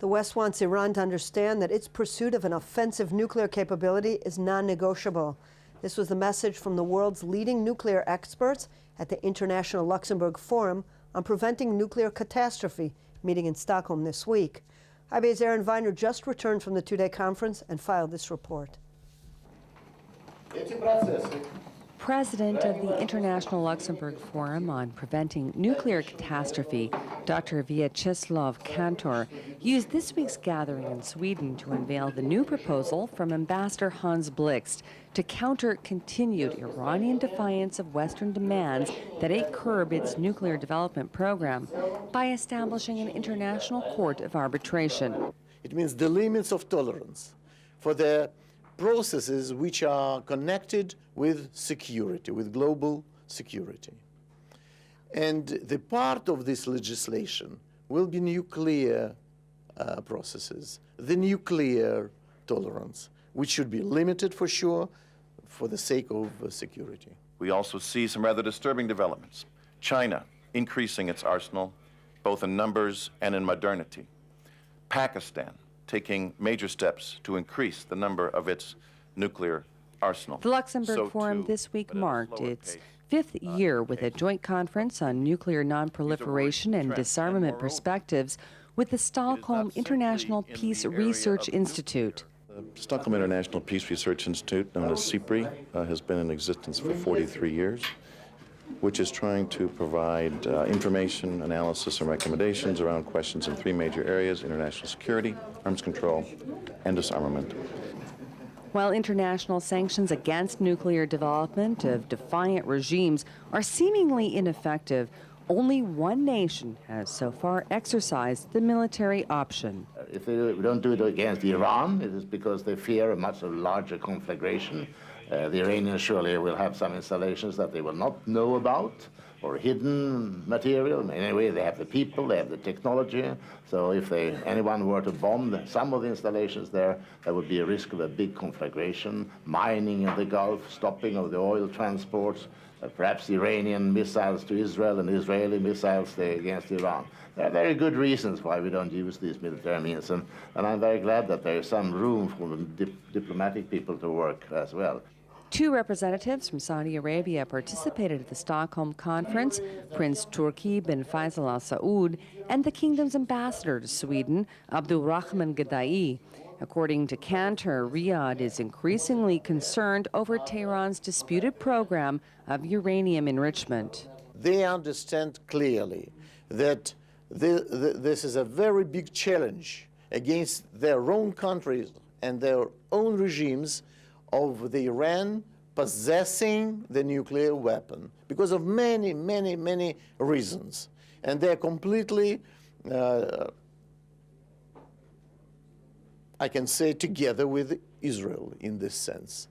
The West wants Iran to understand that its pursuit of an offensive nuclear capability is non-negotiable. This was the message from the world's leading nuclear experts at the International Luxembourg Forum on Preventing Nuclear Catastrophe, meeting in Stockholm this week. IBA's Aaron Viner just returned from the two-day conference and filed this report. President of the International Luxembourg Forum on Preventing Nuclear Catastrophe, Dr. Vyacheslav Kantor, used this week's gathering in Sweden to unveil the new proposal from Ambassador Hans Blixt to counter continued Iranian defiance of Western demands that it curb its nuclear development program by establishing an international court of arbitration. It means the limits of tolerance for the processes which are connected with security, with global security. And the part of this legislation will be nuclear processes, the nuclear tolerance, which should be limited for sure for the sake of security. We also see some rather disturbing developments. China increasing its arsenal, both in numbers and in modernity. Pakistan taking major steps to increase the number of its nuclear arsenal. The Luxembourg Forum this week marked its fifth year with a joint conference on nuclear nonproliferation and disarmament perspectives with the Stockholm International Peace Research Institute. The Stockholm International Peace Research Institute, known as SIPRI, has been in existence for 43 years, which is trying to provide information, analysis, and recommendations around questions in three major areas: international security, arms control, and disarmament. While international sanctions against nuclear development of defiant regimes are seemingly ineffective, only one nation has so far exercised the military option. If they don't do it against Iran, it is because they fear a much larger conflagration. The Iranians surely will have some installations that they will not know about, or hidden material. Anyway, they have the people, they have the technology. So if anyone were to bomb some of the installations there would be a risk of a big conflagration, mining in the Gulf, stopping of the oil transports, perhaps Iranian missiles to Israel and Israeli missiles against Iran. There are very good reasons why we don't use these military means, and I'm very glad that there is some room for the diplomatic people to work as well. Two representatives from Saudi Arabia participated at the Stockholm conference, Prince Turki bin Faisal Al Saud and the kingdom's ambassador to Sweden, Abdulrahman Gadai. According to Kantor, Riyadh is increasingly concerned over Tehran's disputed program of uranium enrichment. They understand clearly that this is a very big challenge against their own countries and their own regimes of the Iran possessing the nuclear weapon because of many, many, many reasons. And they're completely, I can say, together with Israel in this sense.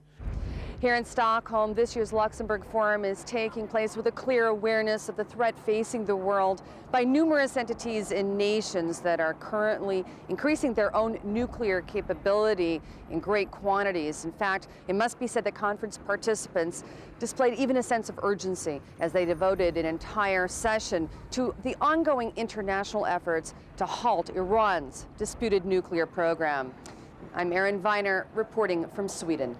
Here in Stockholm, this year's Luxembourg Forum is taking place with a clear awareness of the threat facing the world by numerous entities and nations that are currently increasing their own nuclear capability in great quantities. In fact, it must be said that conference participants displayed even a sense of urgency as they devoted an entire session to the ongoing international efforts to halt Iran's disputed nuclear program. I'm Aaron Viner reporting from Sweden.